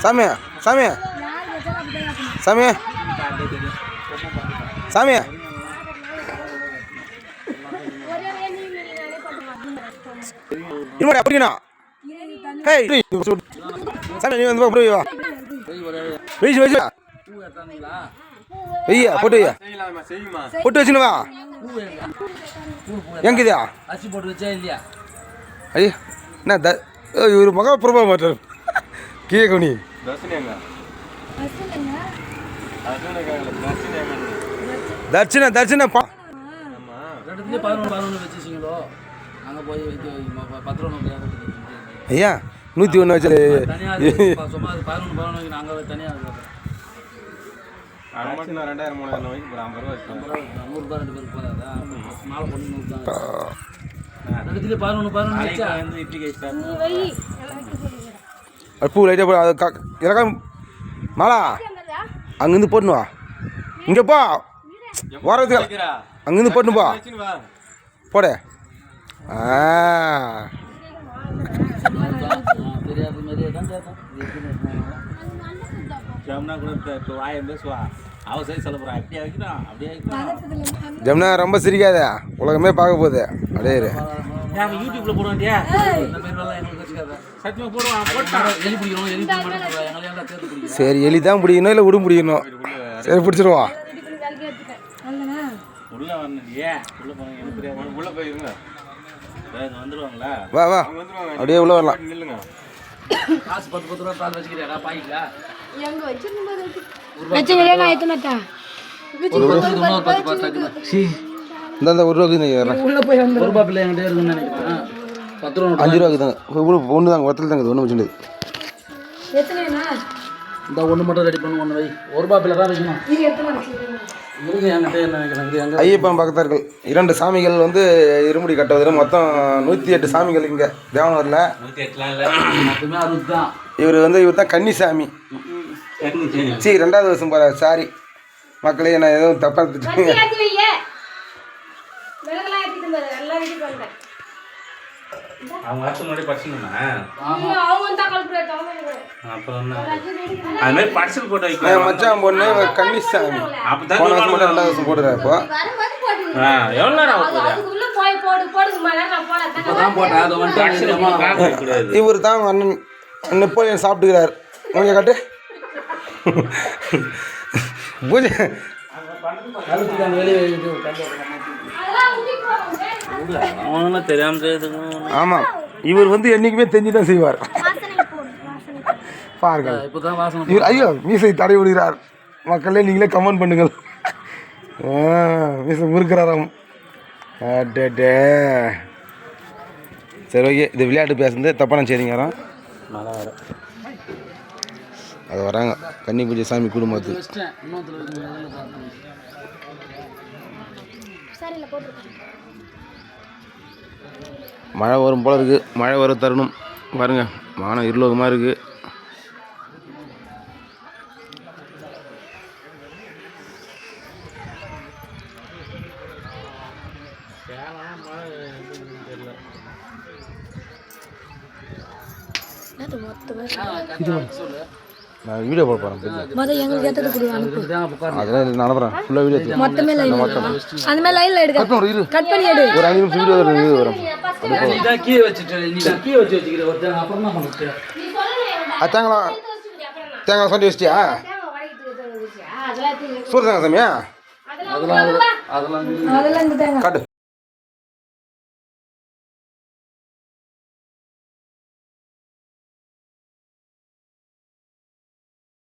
சாமி சாமி சாமி சாமி இன்னும் அப்படிங்கண்ணா சாமி நீ வந்து வா வெயிச்சு வெயிச்சு வெய்யா போட்டு வையா போட்டு வச்சுன்னு வா எங்கேயா அரிசி போட்டு வச்சா இல்லையா ஐயா என்ன இவர் மகா பிரபா மாட்டார் கீழே கவனி தர்ச்சனை தர்ச்சனை பா ரெண்டுத்துலேயே 11 வச்சுச்சிங்களோ அங்கே போய் 10 ரூபா ஐயா 101 வச்சு தனியாக சும்மா 11 நாங்கள் தனியாக 2000 3000 வைக்கு 50 ரூபா 100 ரூபா 2 பேருக்கு போதாதா மாலை பொண்ணு 100 தான் ரெண்டுத்துலேயே 11 வச்சா வந்து இப்படி கேட்டா பூ லைட்டாக போ அது இறக்காம மாலா அங்கேருந்து போட்டுனுவா இங்கே போ ஓரத்துக்கு அங்கேருந்து போட்டுன்னு போ போட தெரியாத மாதிரியே தான் கேட்டேன் ஜம்னா ரொம்ப சிரிக்காத உலகமே பார்க்க போகுது அப்படியே யூடியூப்ல போட வேண்டியா இந்த மாதிரி சத்தியமா போடுவான் எலி பிடிக்கணும் எலி பிடிக்கணும் சரி எலி தான் பிடிக்கணும் இல்லை உடும் பிடிக்கணும் சரி பிடிச்சிருவான் உள்ள வரணும்லையே உள்ள போயிருங்க வந்துருவாங்களா வா வா அப்படியே உள்ள வரலாம் நில்லுங்க காசு 10 ரூபா பால் வச்சுக்கிறா பாய்க்கல எங்க வச்சிருந்தது நான் ஏத்துனட்டா இந்த 1 ரூபாய்க்கு உள்ள போய் வந்து 1 ரூபா பிள்ளை என்கிட்ட இருக்குன்னு நினைக்கிறேன் 10 ரூபா 5 ரூபாய்க்கு தாங்க ஒன்று தாங்க ஒருத்தர் தாங்க ஒன்று வச்சுட்டு எத்தனைனா இந்த ஒன்று மட்டும் ரெடி பண்ணு 1 வை 1 ரூபா பிள்ளை தான் வைக்கணும் இது எத்தனை வச்சிருக்கீங்க இருக்கு என்கிட்ட என்ன நினைக்கிறேன் எங்க ஐயப்பன் பக்தர்கள் 2 சாமிகள் வந்து இருமுடி கட்டுவதில் மொத்தம் 108 சாமிகள் இங்கே தேவனூரில் 108 மட்டுமே 60 தான் இவர் தான் கன்னிசாமி சரி 2வது வருஷம் போகிற சாரி மக்களே என்ன எதுவும் தப்பாக எடுத்துட்டீங்க அவங்க வருஷம் முன்னாடி படிச்சுனா அப்புறம் அது மாதிரி பார்சல் போட்டு வைக்கலாம் மச்சான் பொண்ணு கன்னிசாமி போன வருஷம் மட்டும் 2வது வருஷம் போடுறா இப்போ எவ்வளோ நேரம் இவர் தான் அண்ணன் நெப்போலியன் சாப்பிட்டுக்கிறார் மூஞ்ச காட்டு பூஜை தெரியாம ஆமாம் இவர் வந்து என்றைக்குமே தெரிஞ்சு தான் செய்வார் பாருங்கள் இவர் ஐயோ மீசை தடை விடுகிறார் மக்களே நீங்களே கமெண்ட் பண்ணுங்கள் மீசை முறுக்கிறாராம் டே சரி ஓகே இது விளையாட்டு பேசுறது தப்பான செய்திங்கிறான் அது வராங்க கன்னி பூஜை சாமி குடும்பத்து மழை வரும் போல இருக்குது மழை வர தருணம் பாருங்கள் வானம் இருலோகமாக இருக்குது நான் வீடியோ போட போகிறேன் அதெல்லாம் நான் அனுப்புகிறேன் ஃபுல்லாக வீடியோ மொத்தமே லைன் அந்த மாதிரி லைன்ல எடு கட் பண்ணி எடு ஒரு 5 நிமிஷம் வீடியோ வரும் கீழே வச்சுட்டு நீ கீழே வச்சு வச்சுக்கிற ஒருத்தன் அப்புறம் தான் பண்ணுச்சு தேங்காய் சொல்லி வச்சிட்டியா சூரிய தேங்காய் சாமியா அதெல்லாம் இந்த தேங்காய் காட்டு